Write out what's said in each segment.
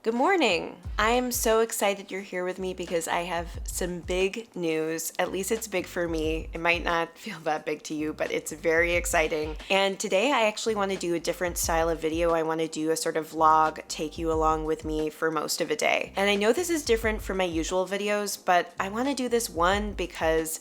Good morning. I am so excited you're here with me because I have some big news. At least it's big for me. It might not feel that big to you, but it's very exciting. And today I actually want to do a different style of video. I want to do a sort of vlog, take you along with me for most of a day. And I know this is different from my usual videos, but I want to do this one because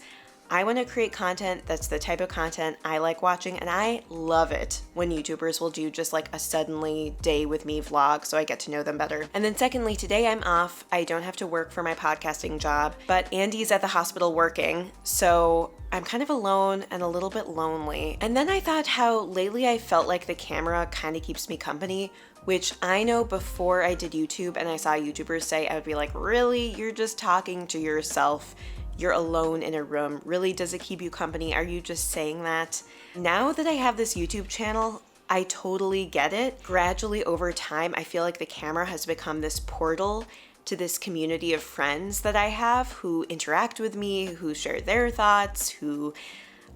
I want to create content that's the type of content I like watching, and I love it when YouTubers will do just like a suddenly day with me vlog so I get to know them better. And then secondly, today I'm off. I don't have to work for my podcasting job, but Andy's at the hospital working, so I'm kind of alone and a little bit lonely. And then I thought how lately I felt like the camera kind of keeps me company, which I know before I did YouTube and I saw YouTubers say, I would be like, really? You're just talking to yourself. You're alone in a room. Really, does it keep you company? Are you just saying that? Now that I have this YouTube channel, I totally get it. Gradually over time, I feel like the camera has become this portal to this community of friends that I have who interact with me, who share their thoughts, who,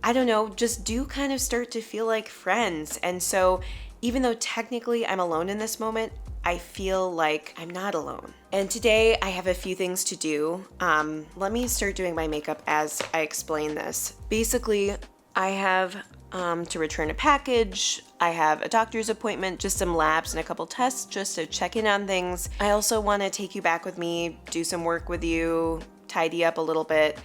I don't know, just do kind of start to feel like friends. And so even though technically I'm alone in this moment, I feel like I'm not alone. And today I have a few things to do. Let me start doing my makeup as I explain this. Basically, I have to return a package. I have a doctor's appointment, just some labs and a couple tests just to check in on things. I also want to take you back with me, do some work with you, tidy up a little bit,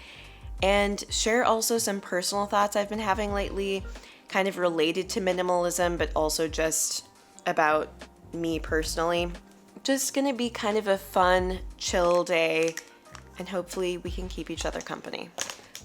and share also some personal thoughts I've been having lately, kind of related to minimalism, but also just about me personally. Just gonna be kind of a fun, chill day, and hopefully we can keep each other company.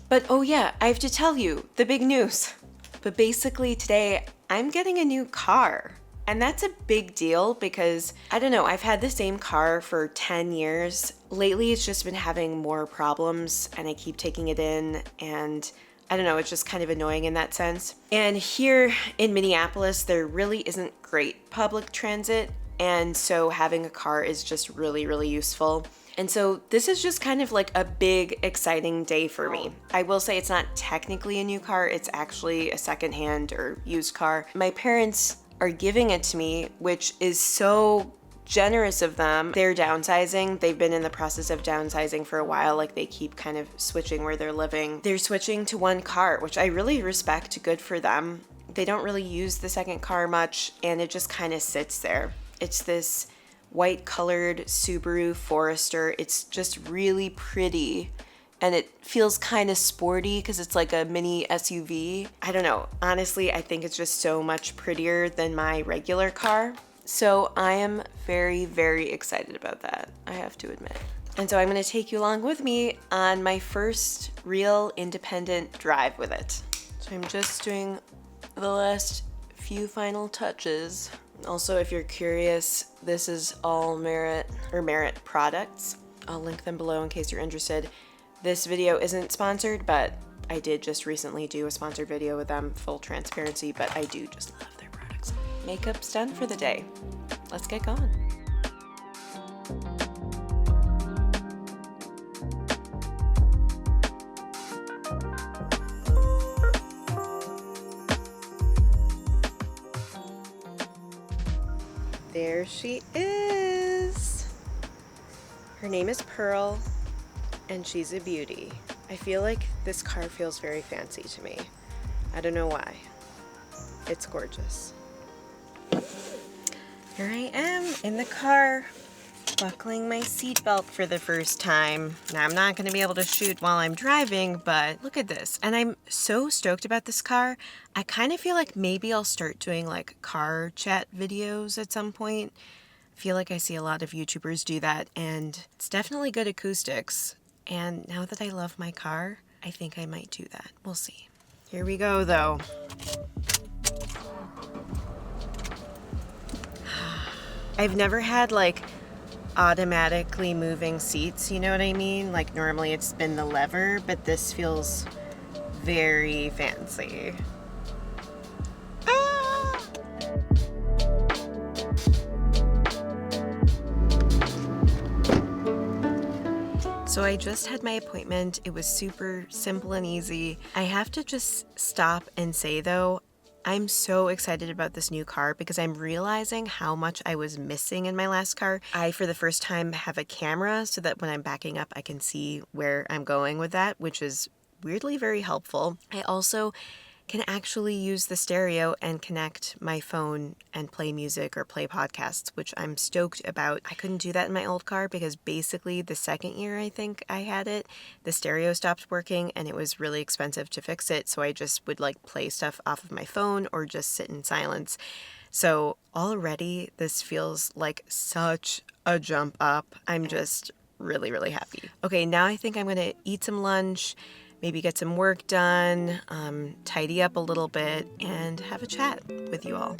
But oh yeah, I have to tell you the big news. But basically today I'm getting a new car. And that's a big deal because, I don't know, I've had the same car for 10 years. Lately it's just been having more problems and I keep taking it in, and I don't know, it's just kind of annoying in that sense. And here in Minneapolis, there really isn't great public transit, and so having a car is just really, really useful. And so this is just kind of like a big, exciting day for me. I will say it's not technically a new car, it's actually a secondhand or used car. My parents are giving it to me, which is so generous of them. They're downsizing. They've been in the process of downsizing for a while. Like they keep kind of switching where they're living. They're switching to one car, which I really respect. Good for them. They don't really use the second car much, and it just kind of sits there. It's this white colored Subaru Forester. It's just really pretty. And it feels kind of sporty because it's like a mini SUV. I don't know. Honestly, I think it's just so much prettier than my regular car. So I am very, very excited about that, I have to admit. And so I'm going to take you along with me on my first real independent drive with it. So I'm just doing the last few final touches. Also, if you're curious, this is all Merit products. I'll link them below in case you're interested. This video isn't sponsored, but I did just recently do a sponsored video with them, full transparency, but I do just love their products. Makeup's done for the day. Let's get going. There she is. Her name is Pearl, and she's a beauty. I feel like this car feels very fancy to me. I don't know why. It's gorgeous. Here I am in the car, buckling my seatbelt for the first time. Now, I'm not going to be able to shoot while I'm driving, but look at this. And I'm so stoked about this car. I kind of feel like maybe I'll start doing like car chat videos at some point. I feel like I see a lot of YouTubers do that, and it's definitely good acoustics. And now that I love my car, I think I might do that. We'll see. Here we go, though. I've never had like automatically moving seats, you know what I mean? Like normally it's been the lever, but this feels very fancy. Ah! So I just had my appointment. It was super simple and easy. I have to just stop and say though, I'm so excited about this new car because I'm realizing how much I was missing in my last car. I, for the first time, have a camera so that when I'm backing up, I can see where I'm going with that, which is weirdly very helpful. I also can actually use the stereo and connect my phone and play music or play podcasts, which I'm stoked about. I couldn't do that in my old car because basically the second year I think I had it, the stereo stopped working and it was really expensive to fix it. So I just would like play stuff off of my phone or just sit in silence. So already this feels like such a jump up. I'm just really, really happy. Okay, now I think I'm gonna eat some lunch, maybe get some work done, tidy up a little bit, and have a chat with you all.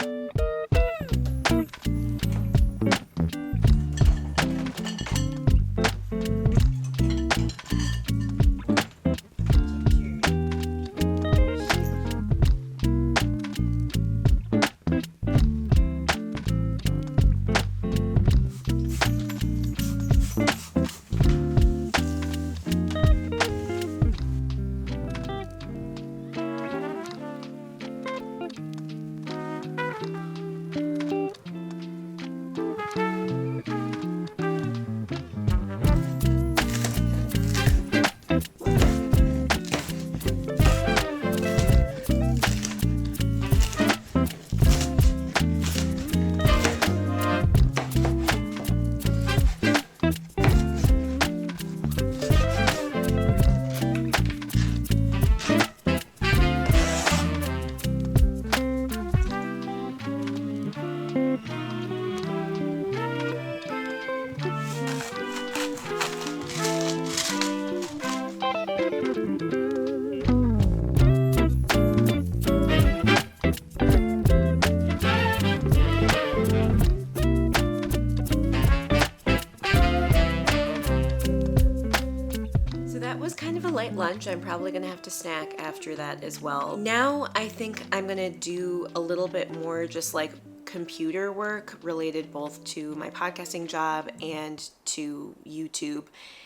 Light lunch. I'm probably gonna have to snack after that as well. Now I think I'm gonna do a little bit more just like computer work related both to my podcasting job and to YouTube.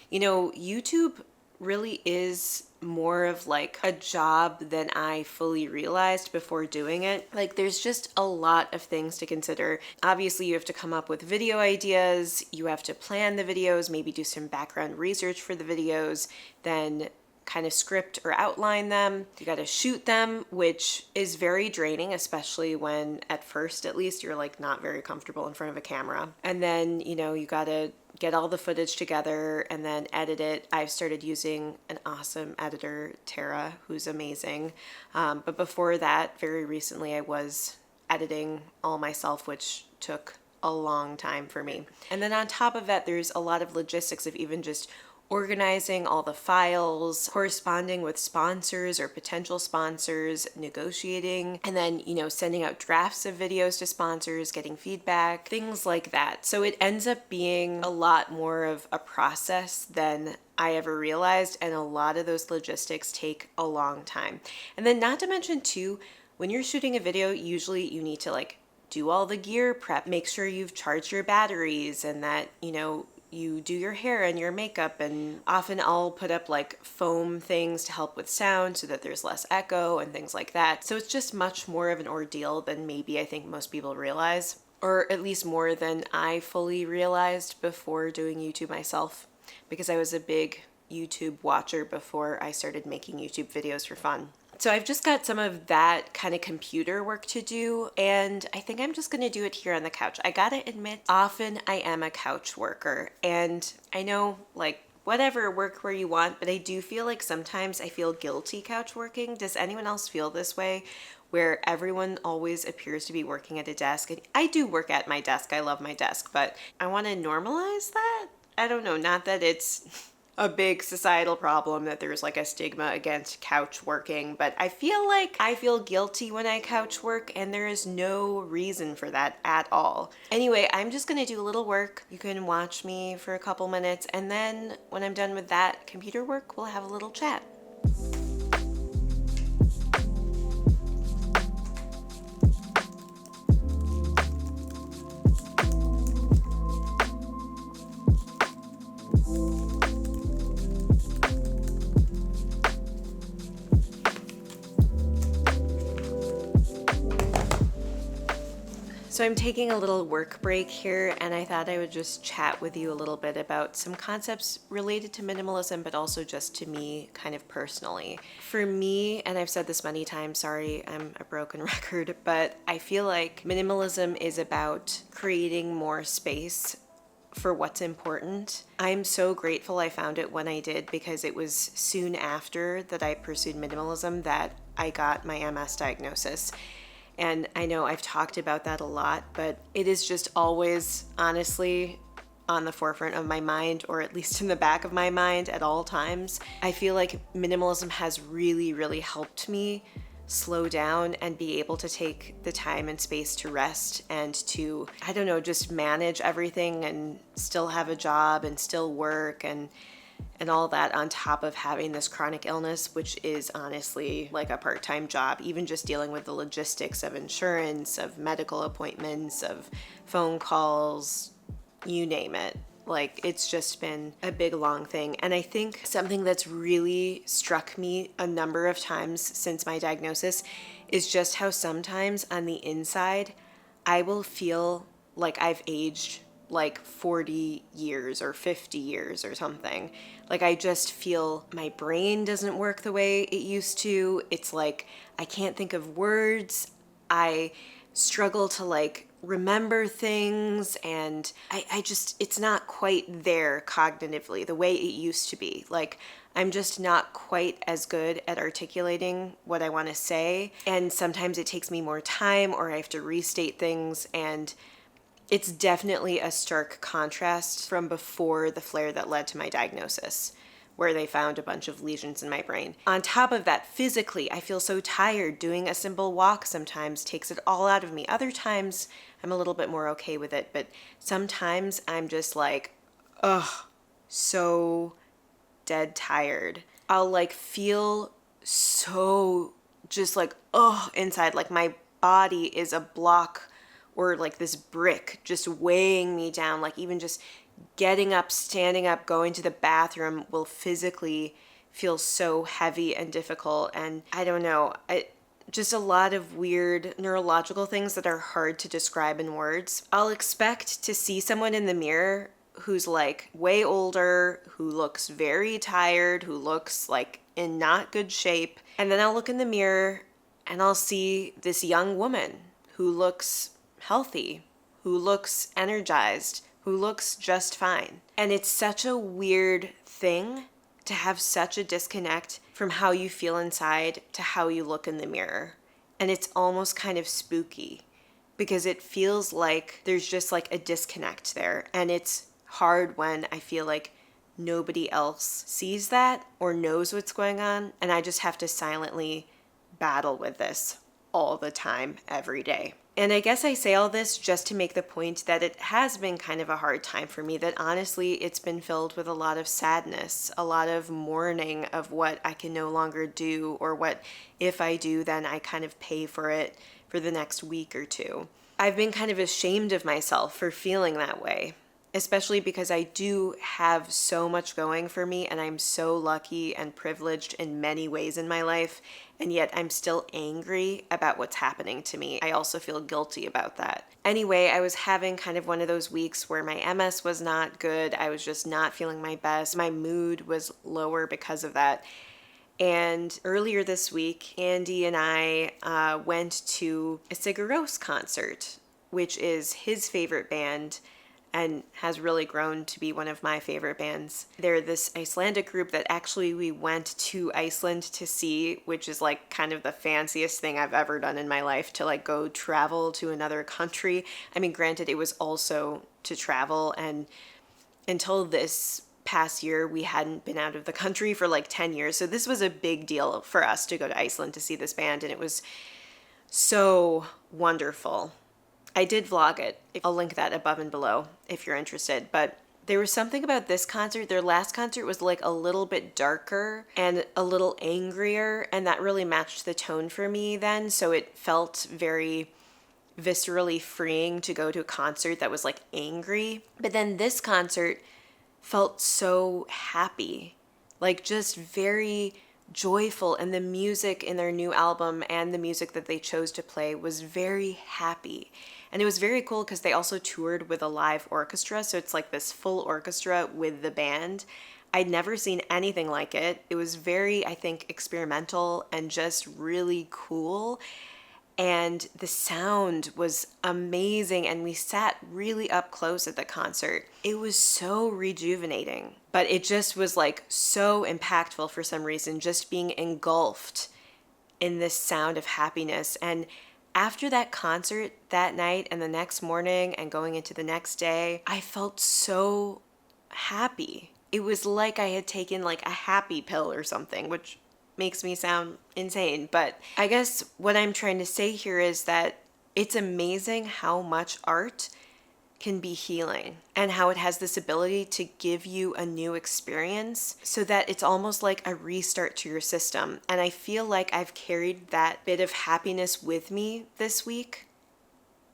You know, YouTube really is more of like a job than I fully realized before doing it. Like there's just a lot of things to consider. Obviously you have to come up with video ideas, you have to plan the videos, maybe do some background research for the videos, then kind of script or outline them. You got to shoot them, which is very draining, especially when at first, at least, you're like not very comfortable in front of a camera. And then, you know, you got to get all the footage together and then edit it. I've started using an awesome editor, Tara, who's amazing. But before that, very recently, I was editing all myself, which took a long time for me. And then on top of that, there's a lot of logistics of even just organizing all the files, corresponding with sponsors or potential sponsors, negotiating, and then, you know, sending out drafts of videos to sponsors, getting feedback, things like that. So it ends up being a lot more of a process than I ever realized, and a lot of those logistics take a long time. And then not to mention too, when you're shooting a video, usually you need to like do all the gear prep, make sure you've charged your batteries and that, you know, you do your hair and your makeup, and often I'll put up like foam things to help with sound so that there's less echo and things like that. So it's just much more of an ordeal than maybe I think most people realize, or at least more than I fully realized before doing YouTube myself, because I was a big YouTube watcher before I started making YouTube videos for fun. So I've just got some of that kind of computer work to do, and I think I'm just going to do it here on the couch. I gotta admit, often I am a couch worker, and I know, like, whatever, work where you want, but I do feel like sometimes I feel guilty couch working. Does anyone else feel this way, where everyone always appears to be working at a desk? And I do work at my desk. I love my desk, but I want to normalize that. I don't know, not that it's a big societal problem that there's like a stigma against couch working, but I feel like I feel guilty when I couch work, and there is no reason for that at all. Anyway, I'm just gonna do a little work. You can watch me for a couple minutes, and then when I'm done with that computer work, we'll have a little chat. So I'm taking a little work break here, and I thought I would just chat with you a little bit about some concepts related to minimalism, but also just to me kind of personally. For me, and I've said this many times, sorry, I'm a broken record, but I feel like minimalism is about creating more space for what's important. I'm so grateful I found it when I did, because it was soon after that I pursued minimalism that I got my MS diagnosis. And I know I've talked about that a lot, but it is just always, honestly, on the forefront of my mind, or at least in the back of my mind at all times. I feel like minimalism has really, really helped me slow down and be able to take the time and space to rest and to, I don't know, just manage everything and still have a job and still work and all that, on top of having this chronic illness, which is honestly like a part-time job. Even just dealing with the logistics of insurance, of medical appointments, of phone calls, you name it. Like, it's just been a big, long thing. And I think something that's really struck me a number of times since my diagnosis is just how sometimes on the inside, I will feel like I've aged like 40 years or 50 years or something. Like, I just feel my brain doesn't work the way it used to. It's like I can't think of words. I struggle to like remember things, and I just, it's not quite there cognitively the way it used to be. Like, I'm just not quite as good at articulating what I want to say, and sometimes it takes me more time, or I have to restate things, and it's definitely a stark contrast from before the flare that led to my diagnosis, where they found a bunch of lesions in my brain. On top of that, physically, I feel so tired. Doing a simple walk sometimes takes it all out of me. Other times, I'm a little bit more okay with it, but sometimes I'm just like, ugh, so dead tired. I'll like feel so just like, ugh, inside, like my body is a block or like this brick just weighing me down. Like, even just getting up, standing up, going to the bathroom will physically feel so heavy and difficult. And I don't know, just a lot of weird neurological things that are hard to describe in words. I'll expect to see someone in the mirror who's like way older, who looks very tired, who looks like in not good shape. And then I'll look in the mirror and I'll see this young woman who looks healthy, who looks energized, who looks just fine. And it's such a weird thing to have such a disconnect from how you feel inside to how you look in the mirror. And it's almost kind of spooky, because it feels like there's just like a disconnect there. And it's hard when I feel like nobody else sees that or knows what's going on, and I just have to silently battle with this all the time, every day. And I guess I say all this just to make the point that it has been kind of a hard time for me, that honestly it's been filled with a lot of sadness, a lot of mourning of what I can no longer do, or what if I do, then I kind of pay for it for the next week or two. I've been kind of ashamed of myself for feeling that way, especially because I do have so much going for me, and I'm so lucky and privileged in many ways in my life, and yet I'm still angry about what's happening to me. I also feel guilty about that. Anyway, I was having kind of one of those weeks where my MS was not good. I was just not feeling my best. My mood was lower because of that. And earlier this week, Andy and I went to a Sigur Rós concert, which is his favorite band and has really grown to be one of my favorite bands. They're this Icelandic group that actually we went to Iceland to see, which is like kind of the fanciest thing I've ever done in my life, to like go travel to another country. I mean, granted, it was also to travel, and until this past year, we hadn't been out of the country for like 10 years. So this was a big deal for us to go to Iceland to see this band, and it was so wonderful. I did vlog it. I'll link that above and below if you're interested. But there was something about this concert. Their last concert was like a little bit darker and a little angrier, and that really matched the tone for me then. So it felt very viscerally freeing to go to a concert that was like angry. But then this concert felt so happy, like just very joyful, and the music in their new album and the music that they chose to play was very happy. And it was very cool because they also toured with a live orchestra, so it's like this full orchestra with the band. I'd never seen anything like it. It was very, I think, experimental and just really cool. And the sound was amazing, and we sat really up close at the concert. It was so rejuvenating, but it just was like so impactful for some reason, just being engulfed in this sound of happiness. And after that concert that night and the next morning and going into the next day, I felt so happy. It was like I had taken like a happy pill or something, which makes me sound insane. But I guess what I'm trying to say here is that it's amazing how much art can be healing and how it has this ability to give you a new experience so that it's almost like a restart to your system. And I feel like I've carried that bit of happiness with me this week,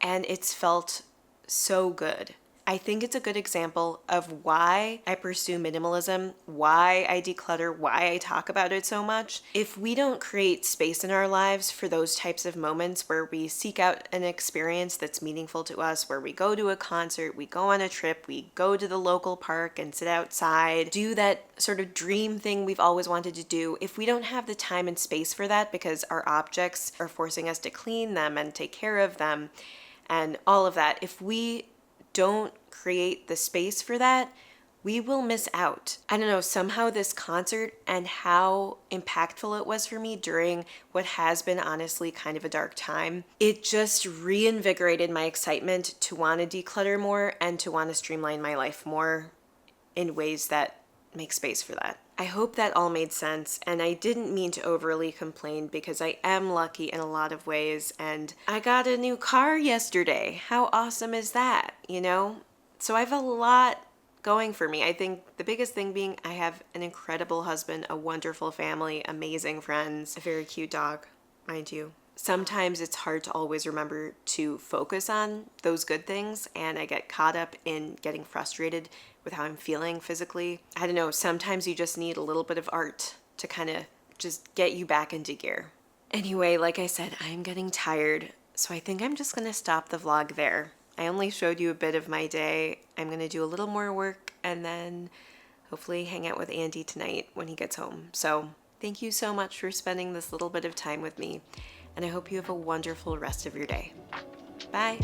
and it's felt so good. I think it's a good example of why I pursue minimalism, why I declutter, why I talk about it so much. If we don't create space in our lives for those types of moments where we seek out an experience that's meaningful to us, where we go to a concert, we go on a trip, we go to the local park and sit outside, do that sort of dream thing we've always wanted to do, if we don't have the time and space for that because our objects are forcing us to clean them and take care of them and all of that, if we don't create the space for that, we will miss out. I don't know, somehow this concert and how impactful it was for me during what has been honestly kind of a dark time, it just reinvigorated my excitement to want to declutter more and to want to streamline my life more in ways that make space for that. I hope that all made sense, and I didn't mean to overly complain because I am lucky in a lot of ways, and I got a new car yesterday. How awesome is that, you know? So I have a lot going for me. I think the biggest thing being I have an incredible husband, a wonderful family, amazing friends, a very cute dog, mind you. Sometimes it's hard to always remember to focus on those good things, and I get caught up in getting frustrated with how I'm feeling physically. I don't know, sometimes you just need a little bit of art to kind of just get you back into gear. Anyway, like I said, I'm getting tired, so I think I'm just gonna stop the vlog there. I only showed you a bit of my day. I'm gonna do a little more work and then hopefully hang out with Andy tonight when he gets home. So thank you so much for spending this little bit of time with me, and I hope you have a wonderful rest of your day. Bye.